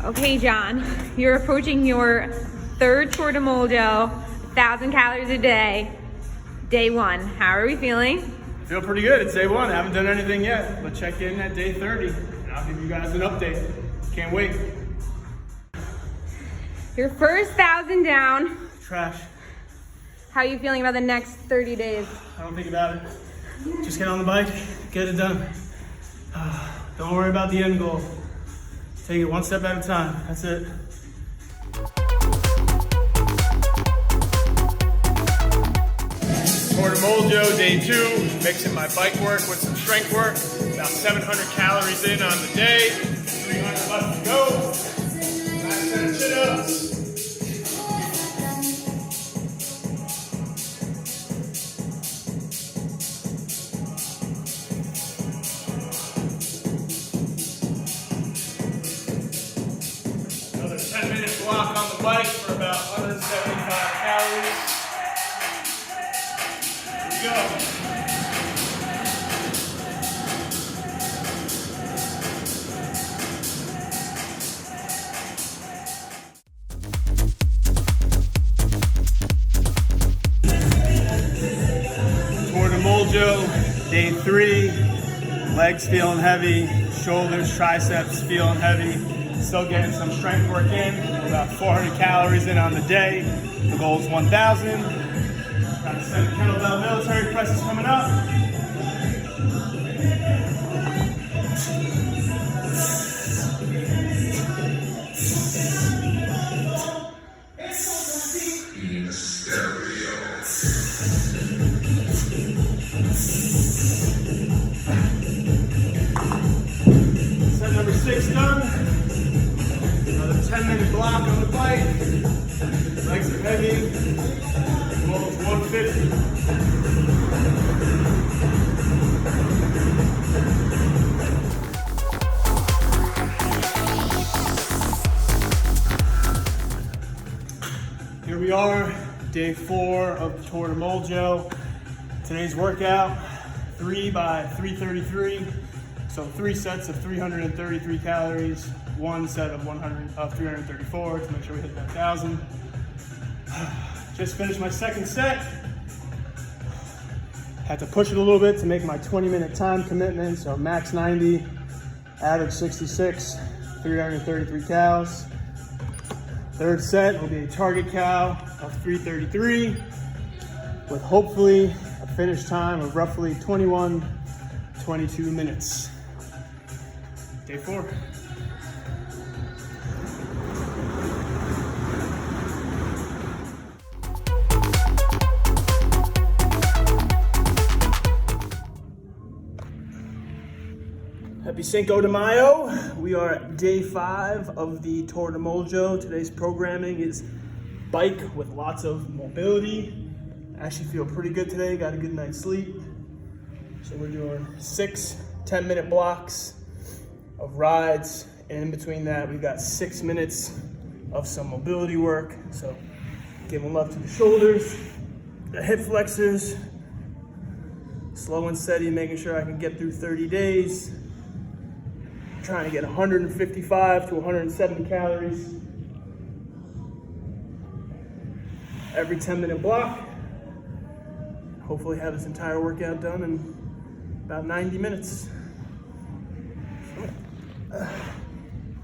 Okay, John, you're approaching your third Tour de Moljo, 1,000 calories a day, day one. How are we feeling? Feel pretty good. It's day one. I haven't done anything yet, but check in at day 30 and I'll give you guys an update. Can't wait. Your first 1,000 down. Trash. How are you feeling about the next 30 days? I don't think about it. Just get on the bike, get it done. Don't worry about the end goal. Take it one step at a time. That's it. Tour de Moljo, day 2. Mixing my bike work with some strength work. About 700 calories in on the day. 300 left to go. Last set of chin-ups. Another 10-minute block on the bike for about 175 calories. Here we go. Tour de Moljo, day 3. Legs feeling heavy, shoulders, triceps feeling heavy. Still getting some strength work in, about 400 calories in on the day. The goal is 1,000. Got a set of kettlebell military presses coming up. Set number 6 done. Another 10-minute block on the bike. Legs are heavy. Goal is 150. Here we are, day 4 of the Tour de Moljo. Today's workout, 3 by 333. So 3 sets of 333 calories, 1 set of 334 to make sure we hit that 1,000. Just finished my second set. Had to push it a little bit to make my 20-minute time commitment. So max 90, average 66, 333 cals. Third set will be a target cal of 333 with hopefully a finish time of roughly 21, 22 minutes. Day 4. Happy Cinco de Mayo. We are at day 5 of the Tour de Moljo. Today's programming is bike with lots of mobility. I actually feel pretty good today, got a good night's sleep. So we're doing 6 10-minute blocks of rides, and in between that we've got 6 minutes of some mobility work. So giving love to the shoulders, the hip flexors, slow and steady, making sure I can get through 30 days. Trying to get 155 to 170 calories every 10-minute block. Hopefully have this entire workout done in about 90 minutes.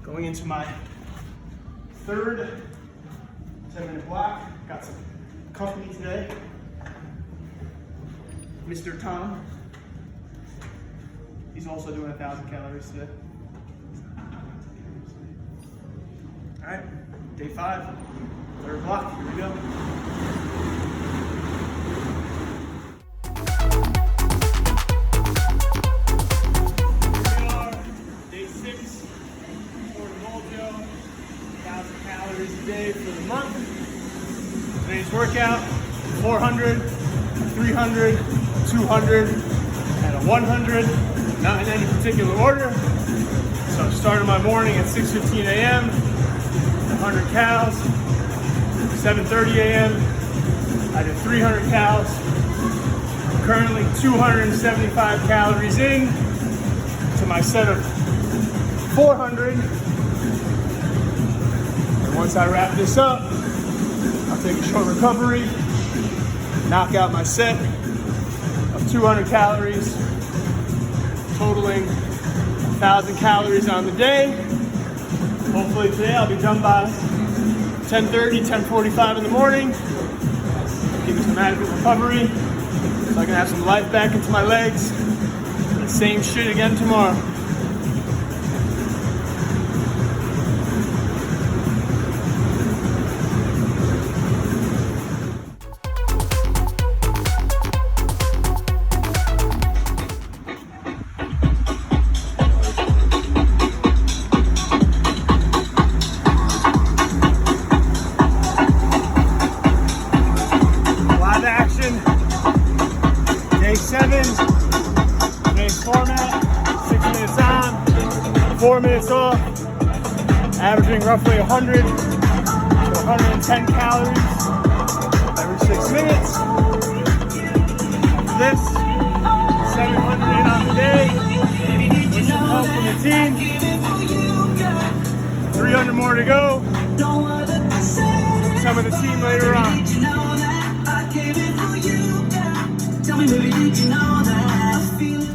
Going into my third 10-minute block. Got some company today. Mr. Tom. He's also doing 1,000 calories today. All right, day 5, third block, here we go. Here we are, day 6, Tour de Moljo, 1,000 calories a day for the month. Today's workout, 400, 300, 200, and a 100, not in any particular order. So I started my morning at 6:15 a.m., 100 cals, 7:30 a.m. I did 300 cals. Currently 275 calories in to my set of 400. Once I wrap this up, I'll take a short recovery, knock out my set of 200 calories, totaling 1,000 calories on the day. Hopefully today I'll be done by 10:30, 10:45 in the morning. Give me some adequate recovery so I can have some life back into my legs. Same shit again tomorrow. Live action. Day 7. Today's format. 6 minutes on, 4 minutes off. Averaging roughly 100 to 110 calories every 6 minutes. After this, 700 in on the day. With some help from the team. 300 more to go. Some of the team later on. Tell me, baby, did you know that I feel it?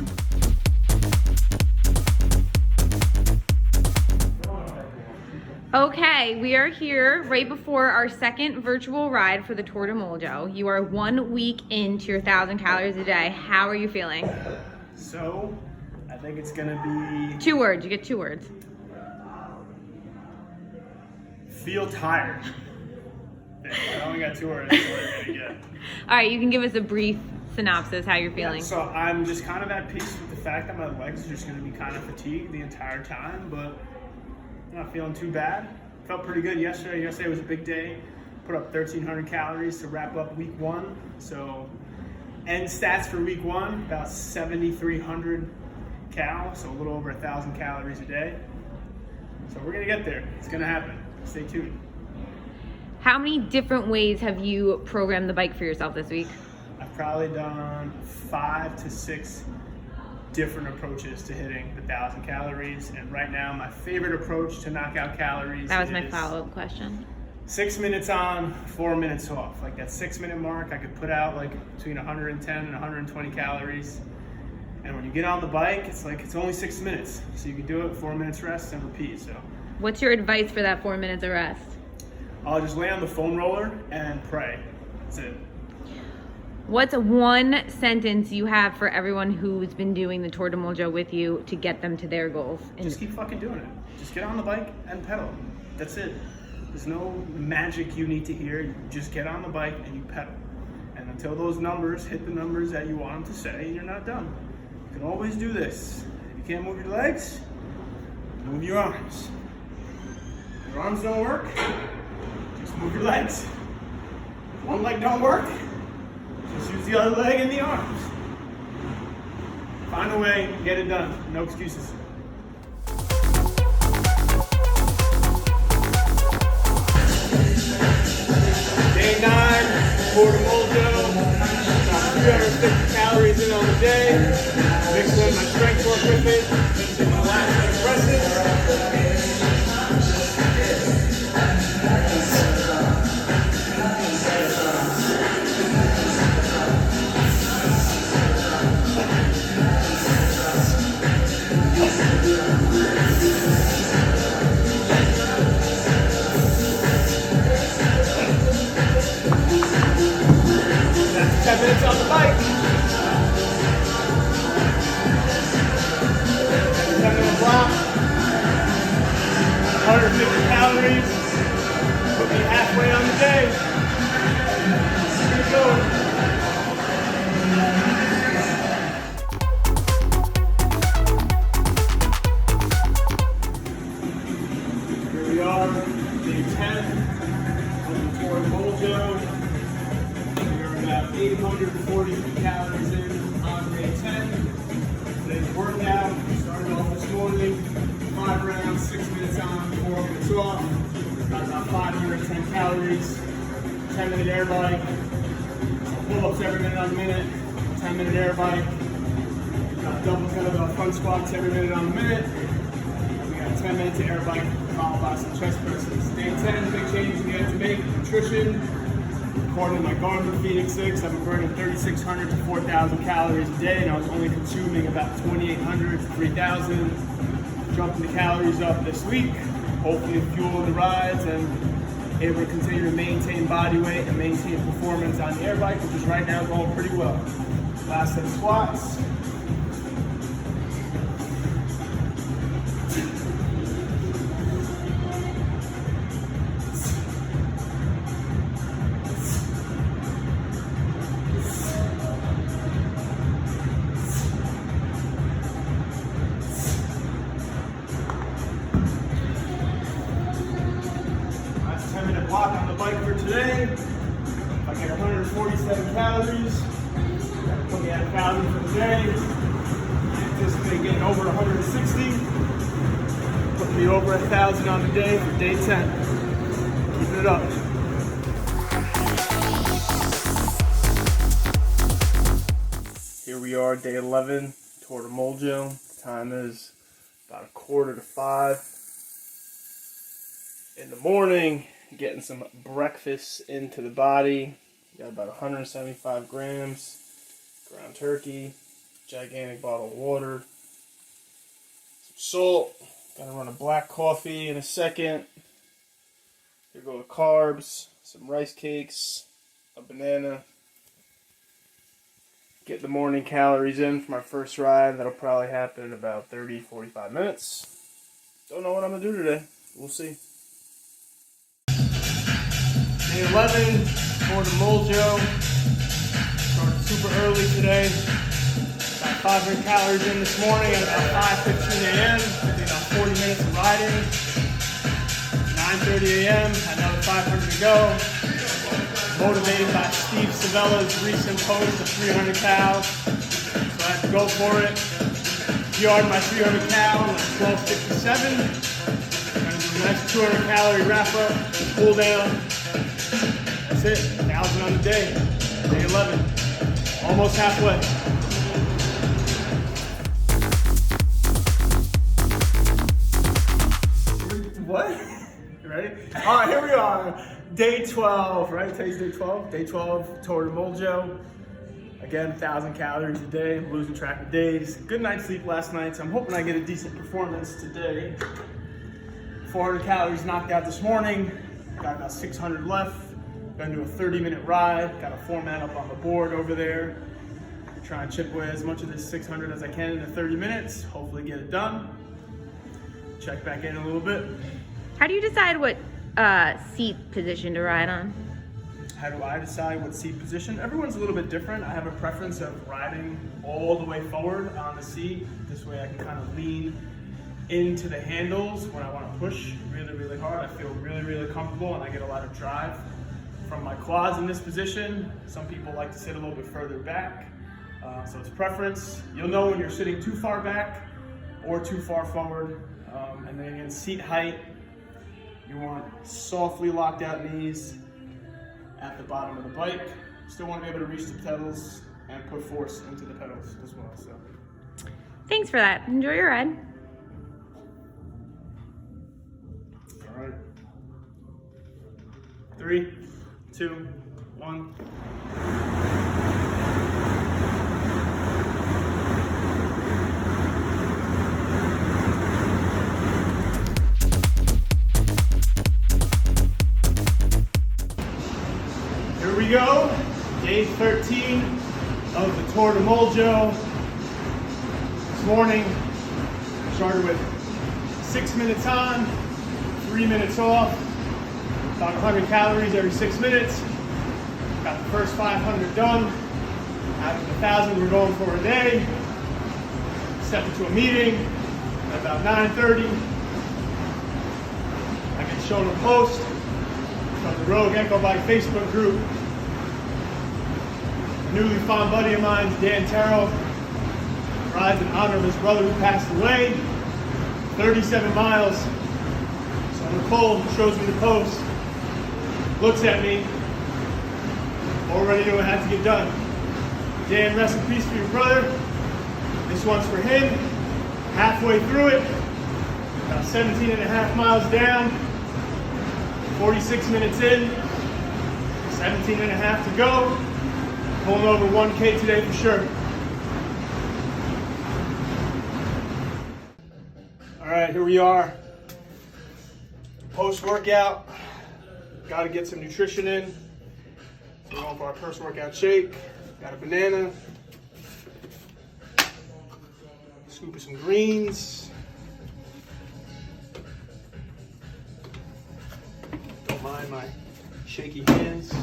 Okay, we are here right before our second virtual ride for the Tour de Moljo. You are 1 week into your 1,000 calories a day. How are you feeling? So, I think it's gonna be 2 words, you get 2 words. feel tired. I only got 2 words. That's what I'm gonna get. All right, you can give us a brief synopsis how you're feeling. So I'm just kind of at peace with the fact that my legs are just gonna be kind of fatigued the entire time, but I'm not feeling too bad. Felt pretty good yesterday. Yesterday was a big day. Put up 1,300 calories to wrap up week 1. So end stats for week 1, about 7,300 cal, so a little over 1,000 calories a day. So we're gonna get there. It's gonna happen. Stay tuned. How many different ways have you programmed the bike for yourself this week? I've probably done 5 to 6 different approaches to hitting the 1,000 calories. And right now, my favorite approach to knock out calories That was my is follow-up question. 6 minutes on, 4 minutes off. Like that 6 minute mark, I could put out like between 110 and 120 calories. And when you get on the bike, it's like, it's only 6 minutes. So you can do it, 4 minutes rest and repeat. So What's your advice for that 4 minutes of rest? I'll just lay on the foam roller and pray. That's it. What's one sentence you have for everyone who's been doing the Tour de Moljo with you to get them to their goals? Just keep fucking doing it. Just get on the bike and pedal. That's it. There's no magic you need to hear. You just get on the bike and you pedal. And until those numbers hit the numbers that you want them to say, you're not done. You can always do this. If you can't move your legs, move your arms. If your arms don't work, just move your legs. If one leg don't work, just use the other leg and the arms. Find a way, get it done. No excuses. Day 9, Tour de Moljo. About 350 calories in on the day. Mixed in my strength work with it. Finishing my last set of presses. That's 10 minutes on the bike. 10-minute block. 150 calories. Put me halfway on the day. Here we go. Here we are, day 10 of the Tour de Moljo. We're about 840 calories in on day 10. Today's workout started off this morning, 5 rounds, 6 minutes on, 4 minutes off. Got about 510 calories, 10-minute air bike, pull-ups every minute on the minute, 10-minute air bike. Got double kettlebell front squats every minute on the minute. We got 10 minutes of air bike, followed by some chest presses. Day 10, big nutrition. According to my Garmin Phoenix 6, I've been burning 3,600 to 4,000 calories a day, and I was only consuming about 2,800 to 3,000. Jumping the calories up this week, hopefully fueling the rides and able to continue to maintain body weight and maintain performance on the air bike, which is right now going pretty well. Last set of squats. Last 10-minute block on the bike for today. If I get 147 calories, that'll put me at 1,000 for the day. I anticipate getting over 160. Put me over 1,000 on the day for day 10. Keeping it up. Here we are, day 11, Tour de Moljo. Time is about 4:45 in the morning. Getting some breakfast into the body. Got about 175 grams ground turkey, gigantic bottle of water, some salt. Gonna run a black coffee in a second. Here go the carbs, some rice cakes, a banana. Get the morning calories in for my first ride. That'll probably happen in about 30-45 minutes. Don't know what I'm gonna do today. We'll see. Day 11, Tour de Moljo. Started super early today. About 500 calories in this morning at about 5:15 a.m. Took me about 40 minutes of riding. 9:30 a.m. Another 500 to go. Motivated by Steve Savella's recent post of 300 cal. So I had to go for it. PR'd my 300 cal at 12:57. Gonna do a nice 200 calorie wrap up, cool down. That's it, 1,000 on the day. Day 11. Almost halfway. What? You ready? All right, here we are. Day 12, right? Today's day 12. Day 12, Tour de Moljo. Again, 1,000 calories a day. I'm losing track of days. Good night's sleep last night, so I'm hoping I get a decent performance today. 400 calories knocked out this morning. Got about 600 left. Gonna do a 30-minute ride. Got a format up on the board over there. Try and chip away as much of this 600 as I can in the 30 minutes. Hopefully get it done. Check back in a little bit. How do you decide what seat position to ride on? How do I decide what seat position? Everyone's a little bit different. I have a preference of riding all the way forward on the seat. This way I can kind of lean into the handles when I want to push really, really hard. I feel really, really comfortable and I get a lot of drive from my quads in this position. Some people like to sit a little bit further back. So it's preference. You'll know when you're sitting too far back or too far forward. And then again, seat height. You want softly locked out knees at the bottom of the bike. Still want to be able to reach the pedals and put force into the pedals as well. So. Thanks for that. Enjoy your ride. All right. 3, 2, 1. Here we go, day 13 of the Tour de Moljo. This morning, started with 6 minutes on, 3 minutes off, about 100 calories every 6 minutes. Got the first 500 done. Out of the 1,000 we're going for a day. Stepped into a meeting at about 9:30. I get shown a post from the Rogue Echo Bike Facebook group. A newly found buddy of mine, Dan Terrell, rides in honor of his brother who passed away. 37 miles. So Nicole shows me the post, looks at me, already knew it had to get done. Dan, rest in peace for your brother. This one's for him. Halfway through it, about 17 and a half miles down, 46 minutes in, 17 and a half to go. Pulling over 1K today for sure. All right, here we are. Post-workout, got to get some nutrition in. So we're going for our post-workout shake. Got a banana. Scoop of some greens. Don't mind my shaky hands.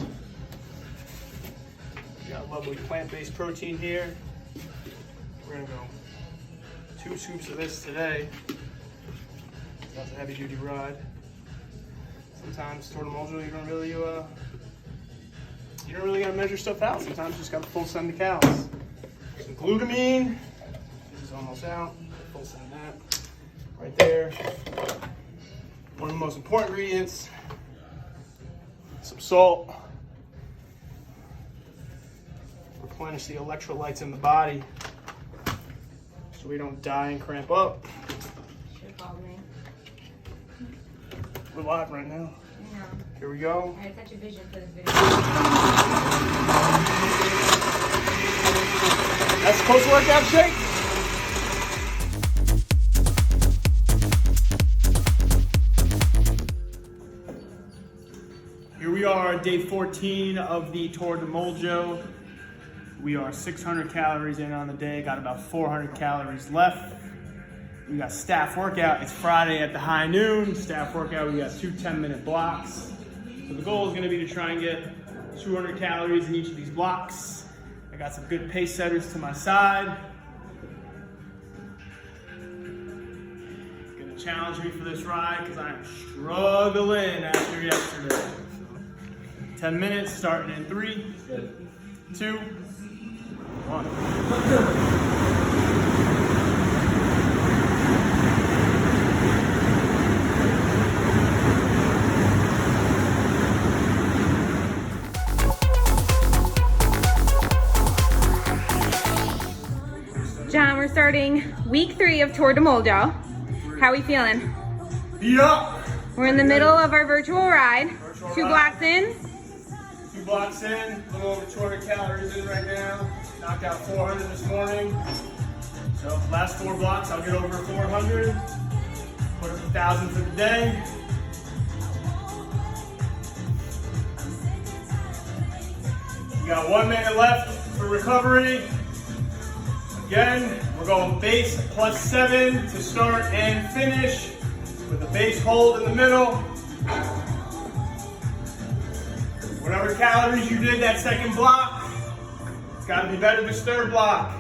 Got a lovely plant-based protein here. We're gonna go 2 scoops of this today. That's a heavy-duty ride. Sometimes Tour de Moldjo, you don't really gotta measure stuff out. Sometimes you just gotta full send the cows. Some glutamine. This is almost out. Full send that. Right there. One of the most important ingredients. Some salt. Replenish the electrolytes in the body so we don't die and cramp up. Should've called me. We're live right now. I know. Here we go. I had such a vision for this video. That's the post-workout shake. Here we are, day 14 of the Tour de Moldjo. We are 600 calories in on the day, got about 400 calories left. We got staff workout. It's Friday at the high noon. Staff workout, we got 2 10-minute blocks. So the goal is gonna be to try and get 200 calories in each of these blocks. I got some good pace setters to my side. Gonna challenge me for this ride because I am struggling after yesterday. So, 10 minutes, starting in 3, 2, 1. John, we're starting week 3 of Tour de Moldjo. How are we feeling? Yup! We're in the middle of our virtual ride. Virtual 2 ride. blocks in. 2 blocks in, a little over 200 calories in right now. Knocked out 400 this morning. So last 4 blocks, I'll get over 400. Put up 1,000 for the day. We got 1 minute left for recovery. Again, we're going base plus 7 to start and finish with a base hold in the middle. Whatever calories you did that second block, it's got to be better than third block.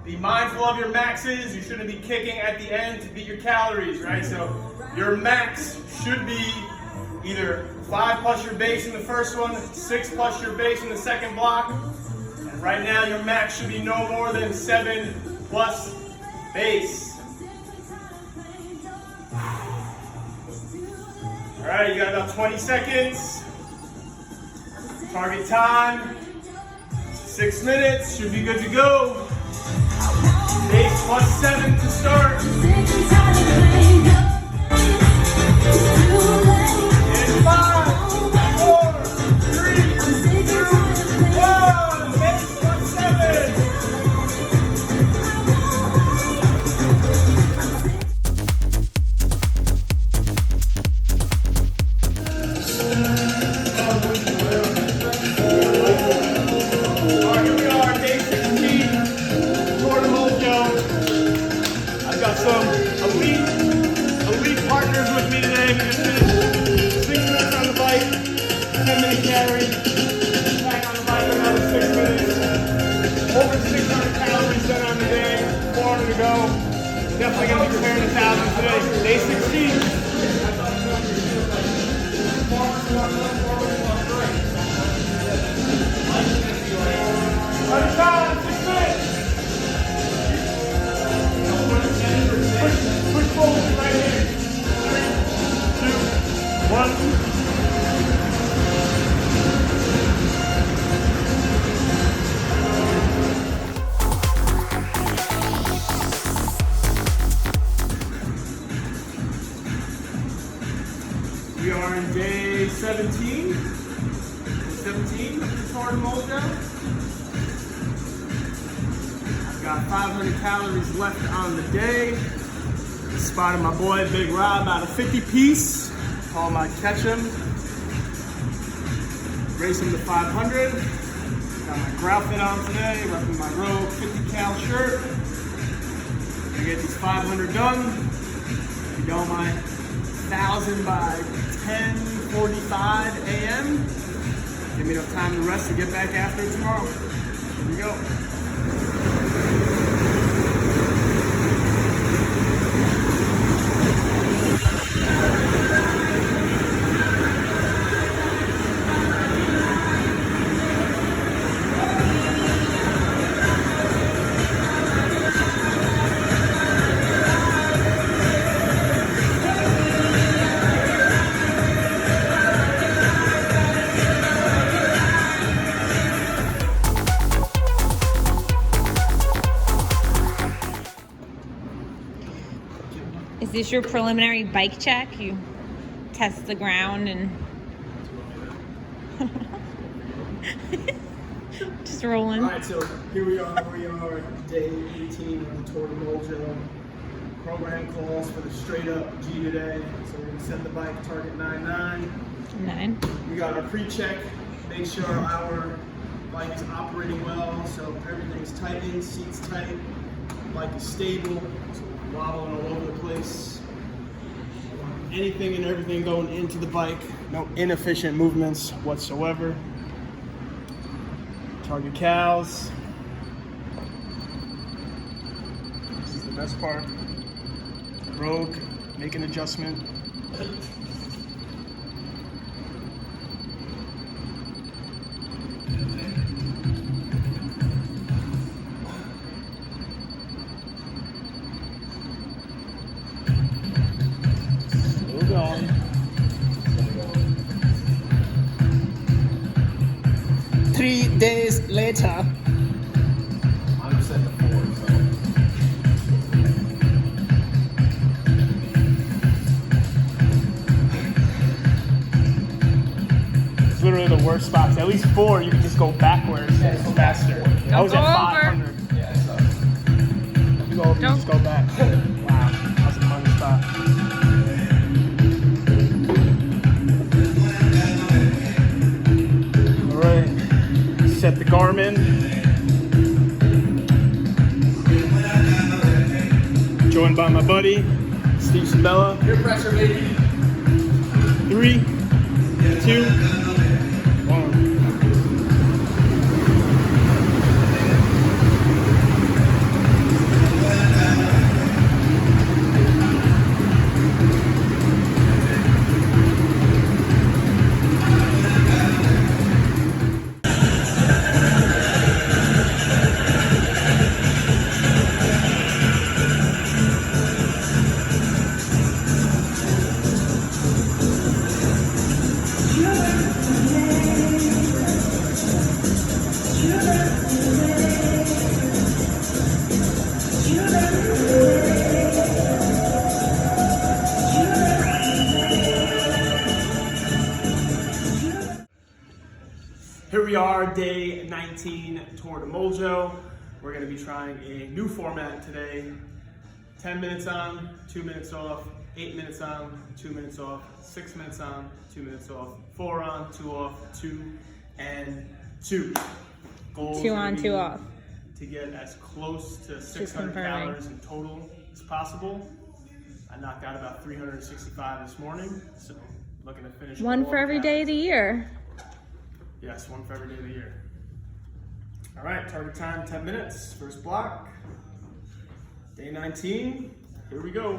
Be mindful of your maxes. You shouldn't be kicking at the end to beat your calories, right? So your max should be either 5 plus your base in the first one, 6 plus your base in the second block. And right now your max should be no more than 7 plus base. All right, you got about 20 seconds. Target time, 6 minutes, should be good to go. Base plus 7 to start. In 5, 4, 3, 2, 1, base plus 7. Some elite partners with me today. We just finished 6 minutes on the bike, 10-minute carry, back on the bike another 6 minutes. Over 600 calories done on the day, 400 to go. Definitely gonna be clearing 1,000 today. Day 16. Another time, 6 minutes. Push forward right here. 3, 2, 1. We are in day 17. 17 of the Tour de Moldau. I've got 500 calories left on the day. Spotted my boy Big Rob out of 50 piece. Told him I'd catch him. Race him to 500. Got my grout fit on today, repping my Rogue 50 cal shirt. Gonna get these 500 done. We go my 1,000 by 10:45 a.m. Give me enough time to rest to get back after it tomorrow. Here we go. Is this your preliminary bike check? You test the ground and just rolling. All right, so here we are. We are day 18 of the Tour de Moldau. Program calls for the straight up G today. So we're gonna set the bike target 9.9. 9. We got our pre-check. Make sure our bike is operating well. So everything's tightened, seats tight, bike is stable. So we're wobbling all over the place. Anything and everything going into the bike. No inefficient movements whatsoever. Target cows. This is the best part. Rogue, make an adjustment. Still going. 3 days later. I'm set to 4, so. It's literally the worst spots. At least 4, you can just go backwards. It's faster. I was at Go over. 500. Yeah, so. You go over, you just go back. Wow, that was a fun spot. All right, set the Garmin. Joined by my buddy, Steve Sabella. Peer pressure, baby. 3, 2, 1. Here we are, day 19, Tour de Moldau. We're going to be trying a new format today. 10 minutes on, 2 minutes off, 8 minutes on, 2 minutes off, 6 minutes on, 2 minutes off, 4 on, 2 off, 2 and 2. Goals 2 are on, gonna 2 be off. to get as close to 600 confirming. calories in total as possible. I knocked out about 365 this morning, so looking to finish. One all for every that. day of the year. Yes, one for every day of the year. All right, target time 10 minutes. First block, day 19. Here we go.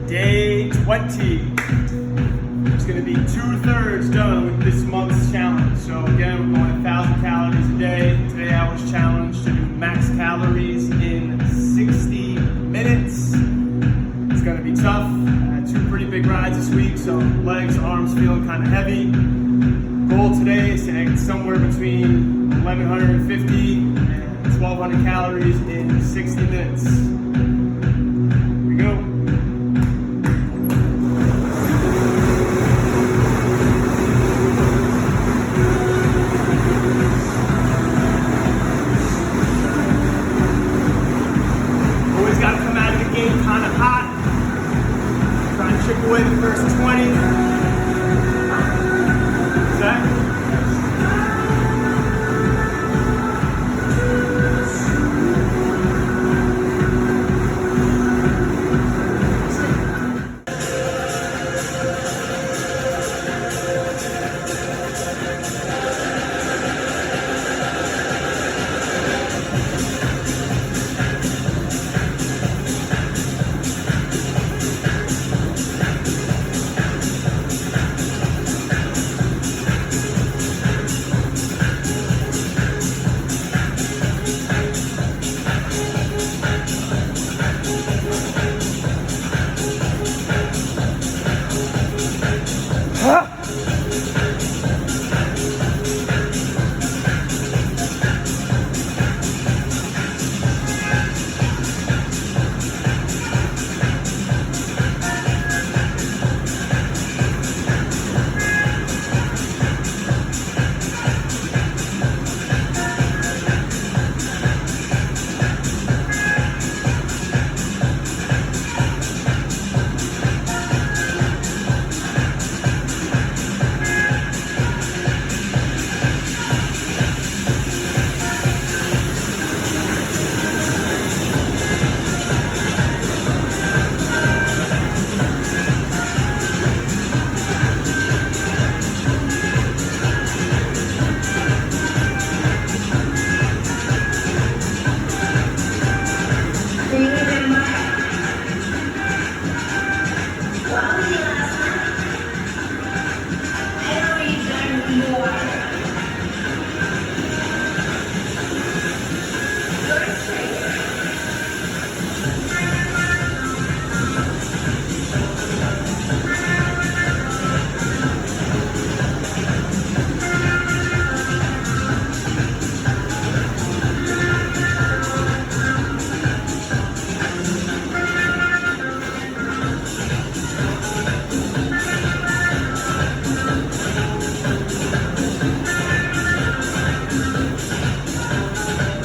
day 20. It's gonna be 2/3 done with this month's challenge. So again, we're going 1,000 calories a day. Today I was challenged to do max calories in 60 minutes. It's gonna be tough. I had 2 pretty big rides this week, so legs, arms feeling kind of heavy. Goal today is to get somewhere between 1,150 and 1,200 calories in 60 minutes. Here we go. Always got to come out of the gate kind of hot. Try and chip away the first 20.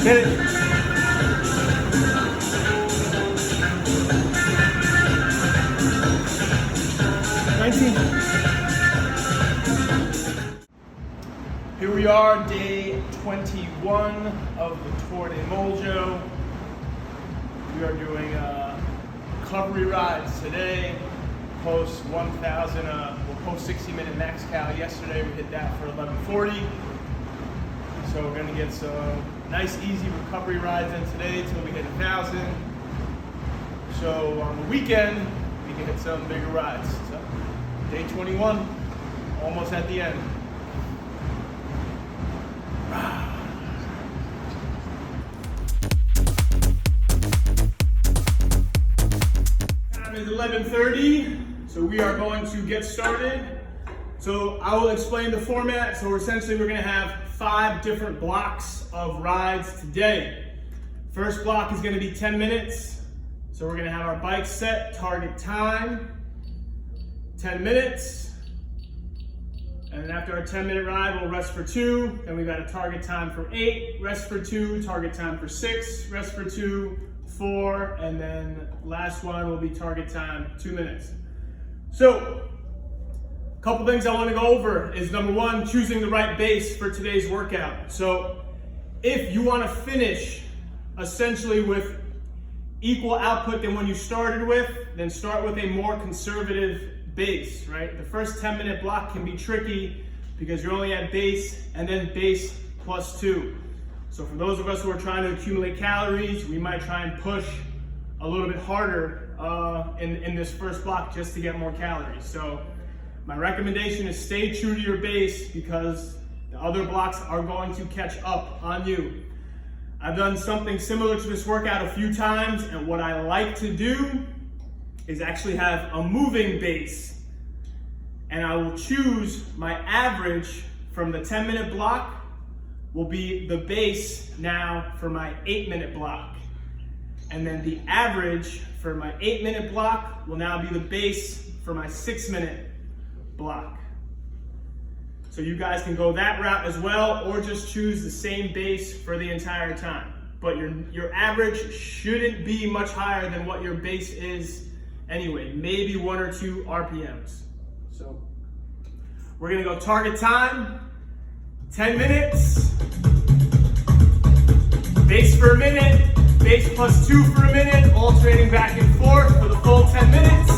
Hit it. Here we are, day 21 of the Tour de Moljo. We are doing recovery rides today. Post 1,000, we'll post 60-minute max cal yesterday. We hit that for 11:40. So we're gonna get some nice, easy recovery rides in today till we hit 1,000. So on the weekend, we can hit some bigger rides. So day 21, almost at the end. Time is 11:30, so we are going to get started. So I will explain the format. So essentially we're gonna have 5 different blocks of rides today. First block is gonna be 10 minutes. So we're gonna have our bike set, target time, 10 minutes. And then after our 10-minute ride, we'll rest for 2. Then we've got a target time for 8, rest for 2, target time for 6, rest for 2, 4, and then last one will be target time 2 minutes. So, a couple things I want to go over is number 1, choosing the right base for today's workout. So, if you want to finish essentially with equal output than when you started with, then start with a more conservative base, right? The first 10-minute block can be tricky because you're only at base and then base plus 2. So for those of us who are trying to accumulate calories, we might try and push a little bit harder in this first block just to get more calories. So my recommendation is stay true to your base because the other blocks are going to catch up on you. I've done something similar to this workout a few times, and what I like to do is actually have a moving base. And I will choose my average from the 10-minute block will be the base now for my 8-minute block. And then the average for my 8-minute block will now be the base for my 6-minute block. So you guys can go that route as well, or just choose the same base for the entire time. But your average shouldn't be much higher than what your base is anyway, maybe 1 or 2 RPMs. So we're gonna go target time, 10 minutes, base for a minute, base plus 2 for a minute, alternating back and forth for the full 10 minutes.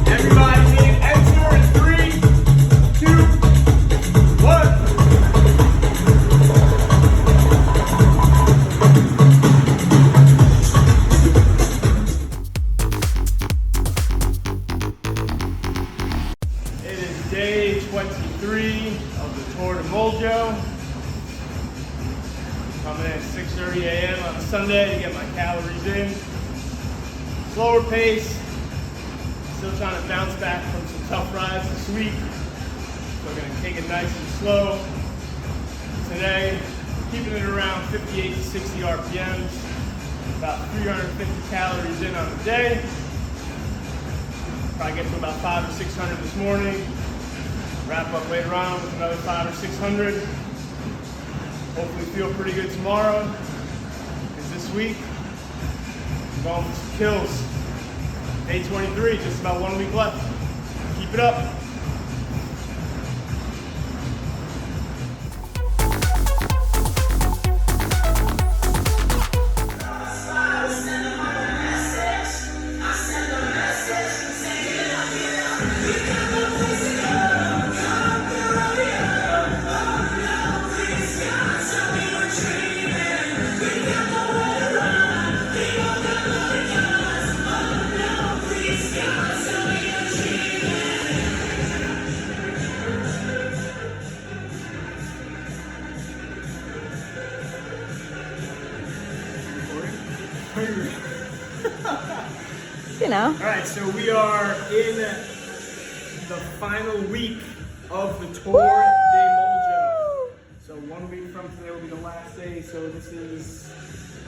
Everybody hit enter in 3, 2, 1. It is day 23 of the Tour de Moljo. Coming in at 6:30 a.m. on a Sunday to get my calories in. Slower pace. Still trying to bounce back from some tough rides this week. So we're gonna take it nice and slow. Today, keeping it around 58 to 60 RPMs. About 350 calories in on the day. Probably get to about 500 or 600 this morning. Wrap up later on with another 500 or 600. Hopefully feel pretty good tomorrow. Because this week, I'm going for some kills. Day 23, just about 1 week left. Keep it up. You know. All right, so we are in the final week of the Tour de Moljo. So 1 week from today will be the last day. So this is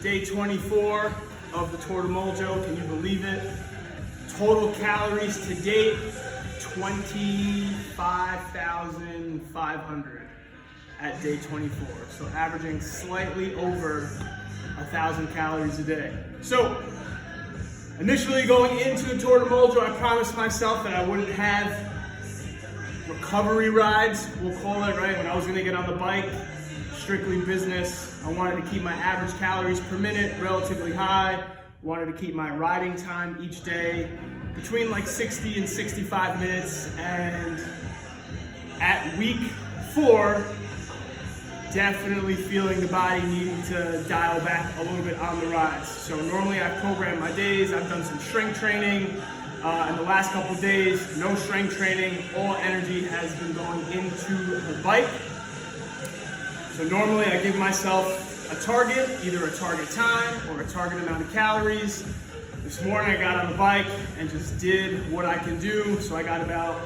day 24 of the Tour de Moljo. Can you believe it? Total calories to date, 25,500 at day 24. So averaging slightly over 1,000 calories a day. So initially going into the Tour de Moljo, I promised myself that I wouldn't have recovery rides, we'll call it, right? When I was gonna get on the bike, strictly business. I wanted to keep my average calories per minute relatively high. Wanted to keep my riding time each day between like 60 and 65 minutes. And at week 4, definitely feeling the body needing to dial back a little bit on the rides. So normally I program my days. I've done some strength training. In the last couple of days, no strength training. All energy has been going into the bike. So normally I give myself a target, either a target time or a target amount of calories. This morning I got on the bike and just did what I can do. So I got about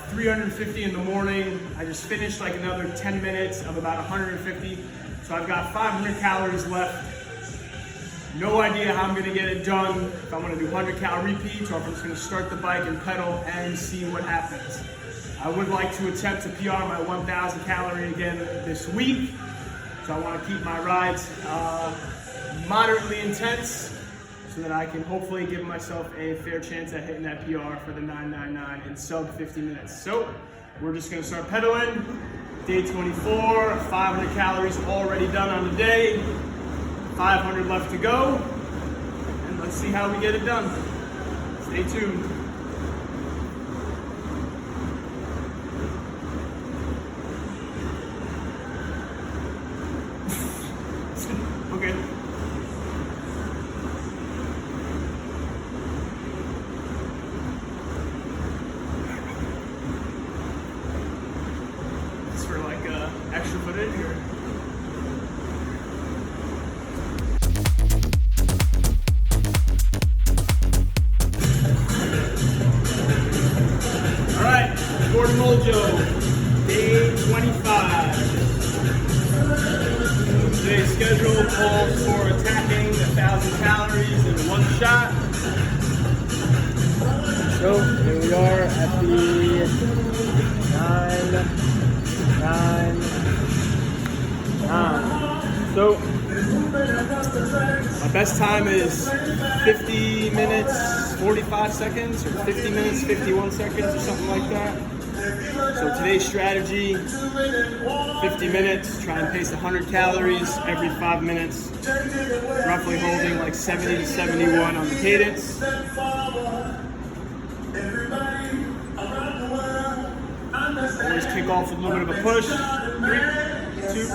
350 in the morning. I just finished like another 10 minutes of about 150. So I've got 500 calories left. No idea how I'm gonna get it done. If I'm gonna do 100 cal repeats or if I'm just gonna start the bike and pedal and see what happens. I would like to attempt to PR my 1,000 calorie again this week. So I wanna keep my rides moderately intense so that I can hopefully give myself a fair chance at hitting that PR for the 999 in sub 50 minutes. So we're just gonna start pedaling. Day 24, 500 calories already done on the day. 500 left to go. And let's see how we get it done. Stay tuned. Okay. Mojo, day 25. Today's schedule calls for attacking 1,000 calories in one shot. So here we are at the 9. So my best time is 50 minutes, 45 seconds, or 50 minutes, 51 seconds, or something like that. So today's strategy, 50 minutes, try and pace 100 calories every 5 minutes, roughly holding like 70 to 71 on the cadence. Always kick off with a little bit of a push. 3, 2,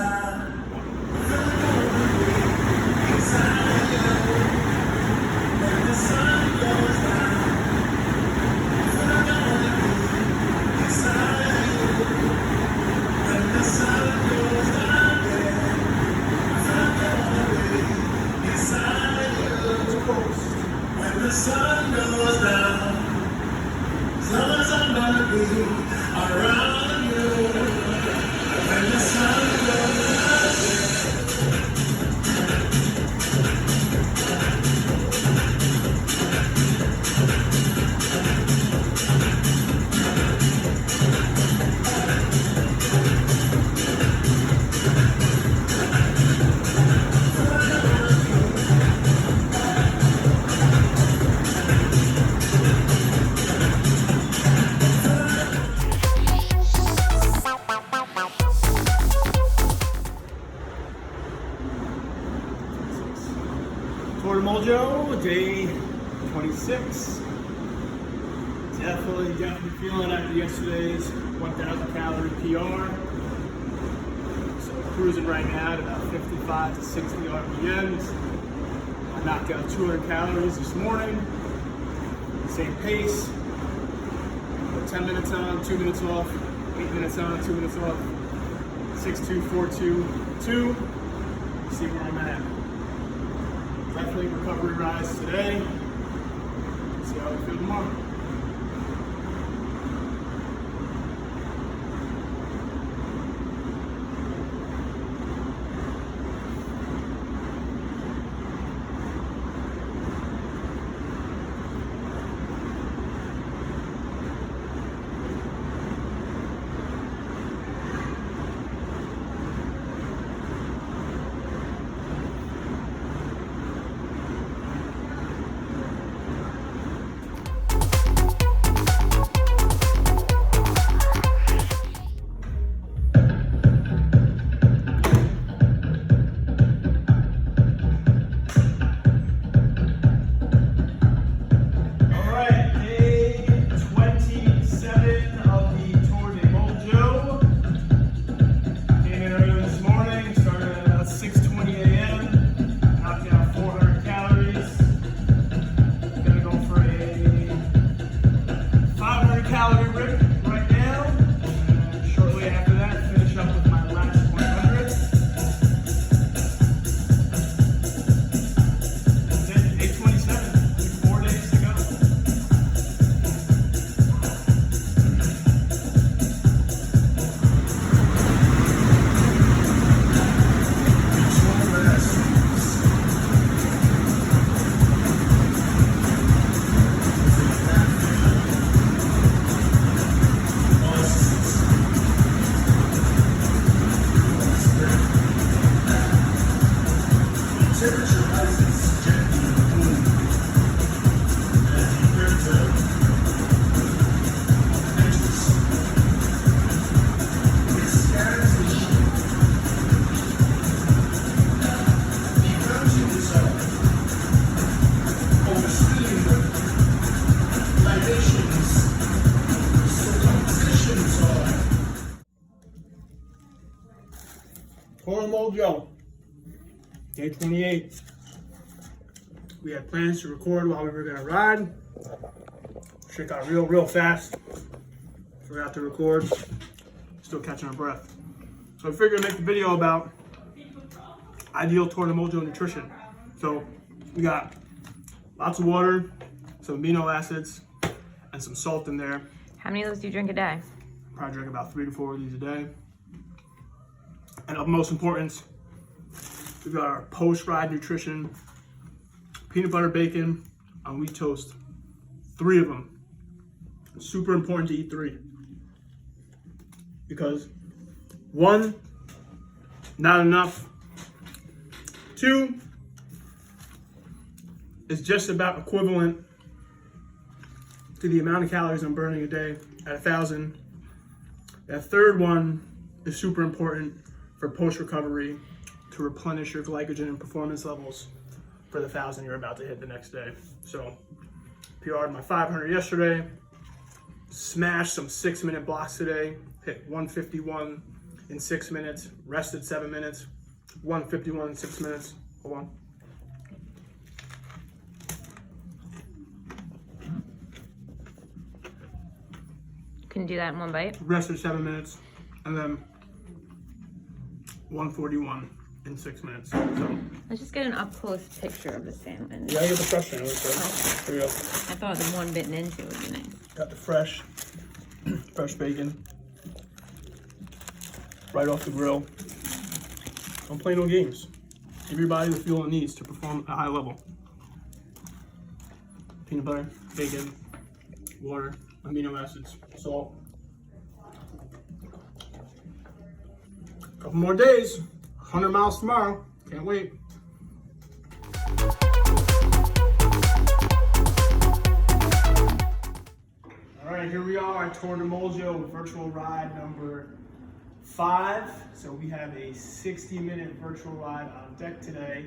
When the sun goes down, summers are gonna be around you. When the sun goes Torta Mojo, day 26. Definitely feeling after yesterday's 1,000 calorie PR. So cruising right now at about 55 to 60 RPMs. I knocked out 200 calories this morning. Same pace. 10 minutes on, 2 minutes off. 8 minutes on, 2 minutes off. 6-2, 4-2, 2. See where I'm at. Definitely recovery rise today. See how we feel tomorrow. Torta Mojo, day 28. We had plans to record while we were gonna ride. Shit got real fast. Forgot to record. Still catching our breath. So I figured I'd make the video about ideal Torta Mojo nutrition. So we got lots of water, some amino acids, and some salt in there. How many of those do you drink a day? Probably drink about 3 to 4 of these a day. And of most importance, we've got our post-ride nutrition, peanut butter bacon on wheat toast. 3 of them. Super important to eat 3. Because 1, not enough. 2 is just about equivalent to the amount of calories I'm burning a day at 1,000. That third one is super important for post-recovery to replenish your glycogen and performance levels for the 1,000 you're about to hit the next day. So, PR'd my 500 yesterday, smashed some 6-minute blocks today, hit 151 in 6 minutes, rested 7 minutes, 151 in 6 minutes. Hold on. Can do that in one bite. Rested 7 minutes, and then 141 in 6 minutes. So, Let's just get an up close picture of the sandwich. yeah, I get the fresh sandwich. So here we go. I thought the one bitten into would be nice. Got the fresh bacon right off the grill. Don't play no games. Give your body the fuel it needs to perform at a high level. Peanut butter, bacon, water, amino acids, salt. Couple more days, 100 miles tomorrow. Can't wait. All right, here we are, Tour de Moljo virtual ride number 5. So we have a 60-minute virtual ride on deck today,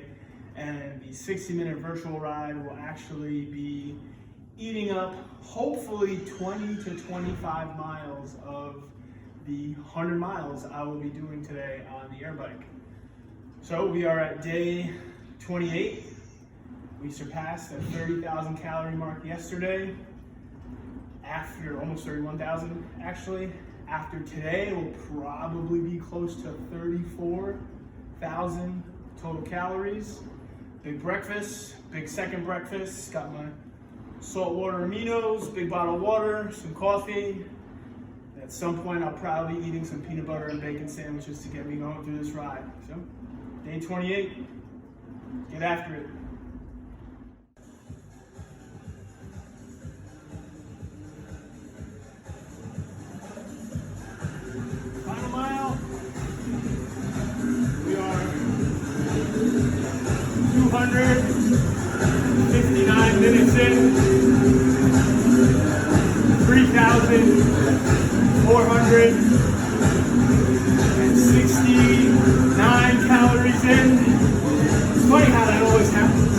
and the 60-minute virtual ride will actually be eating up hopefully 20 to 25 miles of the 100 miles I will be doing today on the air bike. So we are at day 28. We surpassed the 30,000 calorie mark yesterday. After almost 31,000 actually. After today, we'll probably be close to 34,000 total calories. Big breakfast, big second breakfast. Got my saltwater aminos, big bottle of water, some coffee. At some point, I'll probably be eating some peanut butter and bacon sandwiches to get me going through this ride. So, day 28, get after it. Final mile. We are 259 minutes in. 3,469 calories in. It's funny how that always happens.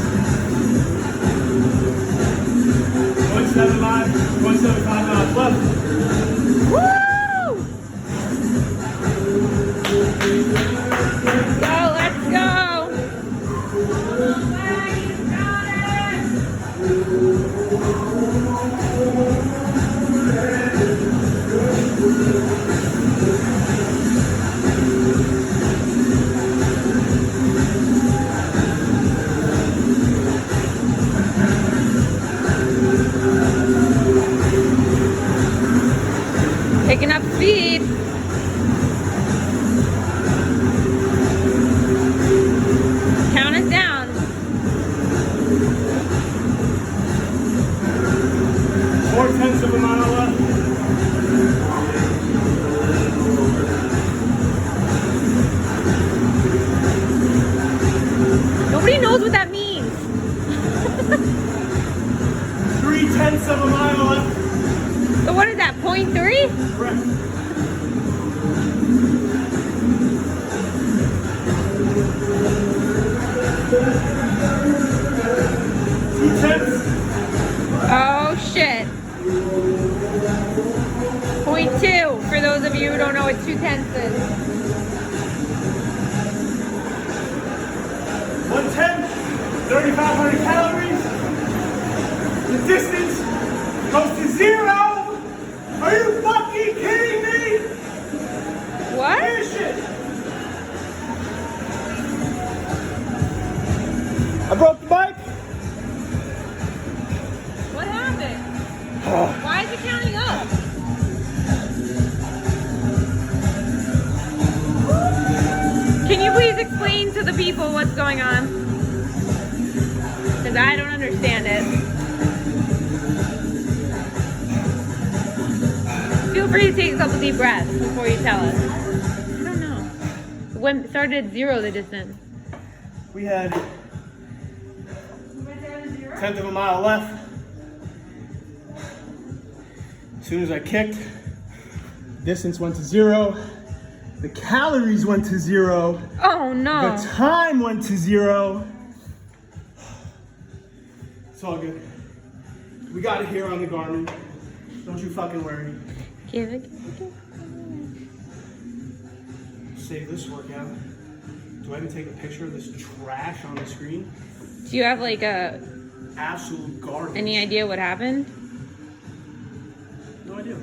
175 miles left. Let's go! Picking up speed. Count us down. Four-tenths of a mile left. Nobody knows what that means. 3/10 of a mile left. So what is that, 0.3? Correct. Oh shit. 0.2 for those of you who don't know what 2/10 is. 110, 3,500 calories. The distance goes to 0. Are you fucking kidding me? What? Shit. I broke the bike. What happened? Why is it counting up? the people what's going on. Because I don't understand it. Feel free to take a couple deep breaths before you tell us. I don't know. When started at 0 the distance. We had 1/10 of a mile left. As soon as I kicked, distance went to 0. The calories went to 0. Oh no. The time went to 0. It's all good. We got it here on the Garmin. Don't you fucking worry. Give it. Save this workout. Do I even take a picture of this trash on the screen? Do you have like Absolute garbage. any idea what happened? No idea.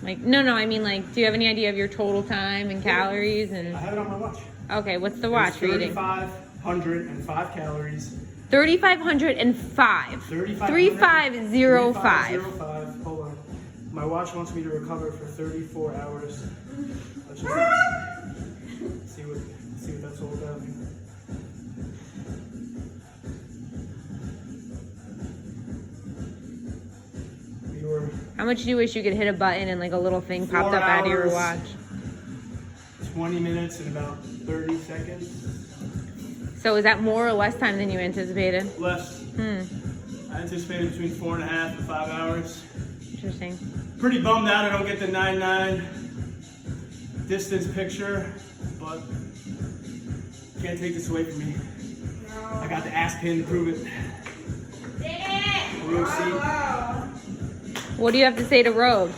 Like no, I mean like, do you have any idea of your total time and calories I and? have it on my watch. Okay, what's the watch reading? 3,505 calories. 3,505. 3505. 3505. Hold on. My watch wants me to recover for 34 hours. Let's just see what that's all about. We were How much do you wish you could hit a button and like a little thing popped 4 up out of your hours. watch? 20 minutes and about 30 seconds. So is that more or less time than you anticipated? Less. I anticipated between 4.5 and 5 hours. Interesting. Pretty bummed out I don't get the 9.9 distance picture, but can't take this away from me. I got the ass pin to prove it. We'll see. What do you have to say to Rogue?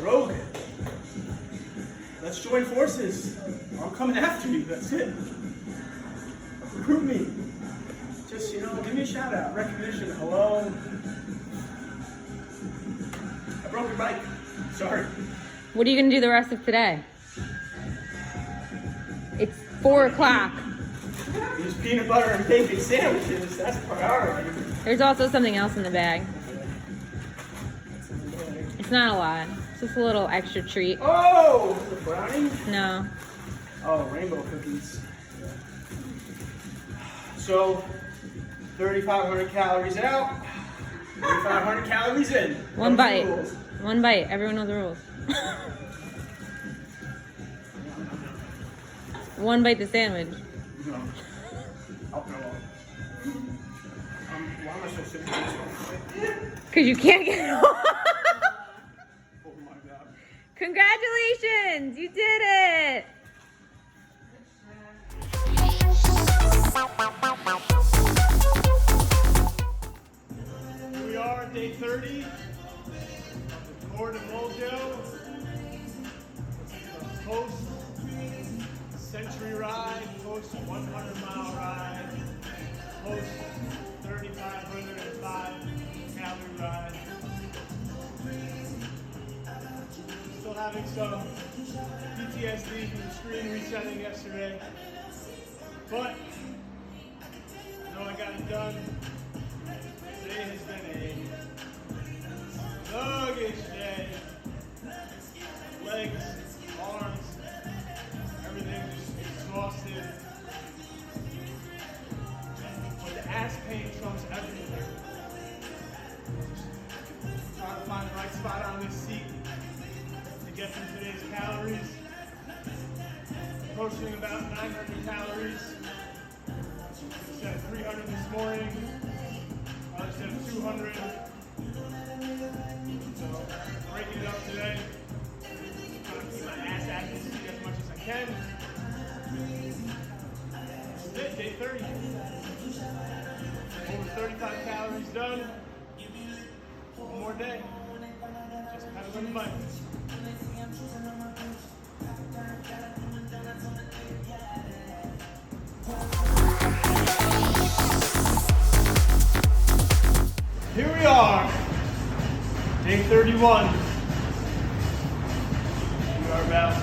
Rogue, let's join forces. I'm coming after you, that's it. Recruit me. Just, give me a shout out, recognition, hello. I broke your bike, sorry. What are you gonna do the rest of today? It's 4 o'clock. These peanut butter and bacon sandwiches, that's priority. There's also something else in the bag. It's not a lot. It's just a little extra treat. Oh, the brownie? No. Oh, rainbow cookies. So, 3,500 calories out, 3,500 calories in. One Those are bite. the rules. One bite. Everyone knows the rules. One bite the sandwich. No. I'll throw up. Why am I so sick of this one? Because you can't get it off. Oh my god. Congratulations! You did it! Here we are, day 30 of the Tour de Mojo. Post-century ride, post-100-mile ride, post-3,505 calorie ride. Still having some PTSD from the screen resetting yesterday, but I know I got it done. Today has been a sluggish day. Legs, arms, everything just exhausted. But the ass pain trumps everything. Just trying to find the right spot on this seat to get through today's calories. Approaching about 900 calories. Instead of 300 this morning. Instead of 200. So, breaking it up today. Trying to keep my ass active as much as I can. This is it, day 30. Over 35 calories done. One more day. Just have a little bite. Here we are, day 31. We are about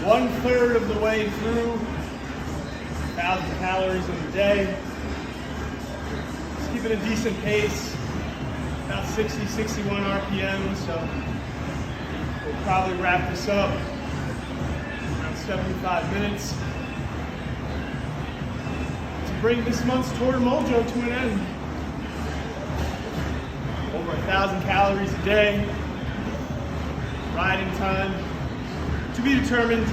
1/3 of the way through 1,000 calories in a day. Just keeping a decent pace, about 60, 61 RPM, so we'll probably wrap this up around 75 minutes to bring this month's Tour de Mojo to an end. Over 1,000 calories a day. Riding time to be determined.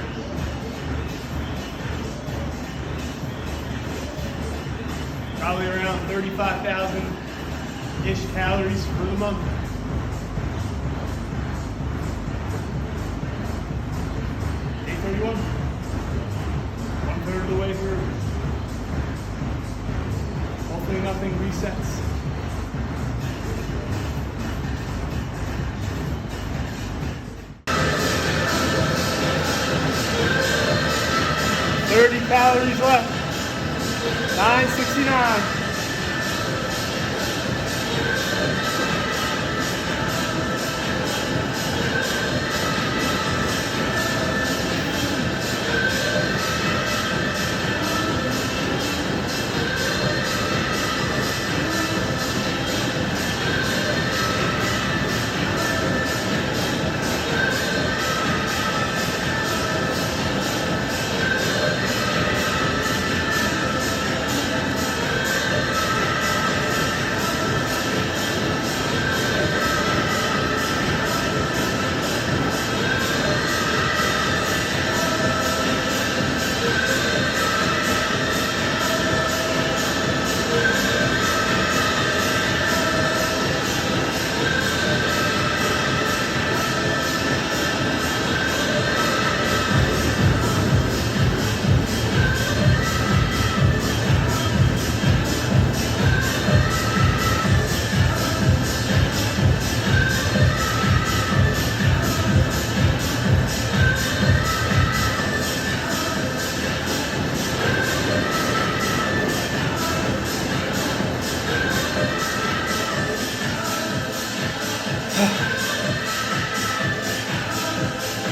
Probably around 35,000-ish calories for the month. Day 31. 1/3 of the way through. Hopefully nothing resets. Calories left. 969.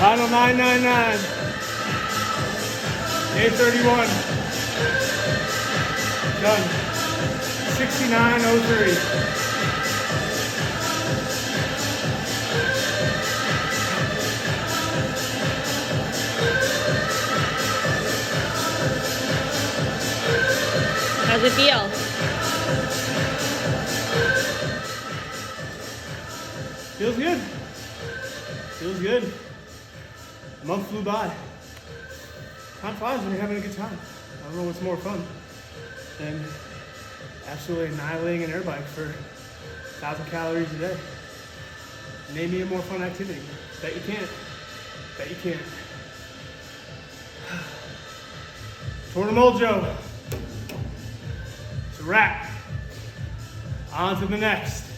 Final 999. Day 31. Done. 69:03. How's it feel? Feels good. Feels good. A month flew by. Time flies when you're having a good time. I don't know what's more fun than absolutely annihilating an air bike for 1,000 calories a day. Name me a more fun activity. Bet you can't. Bet you can't. Tour de Mojo. It's a wrap. On to the next.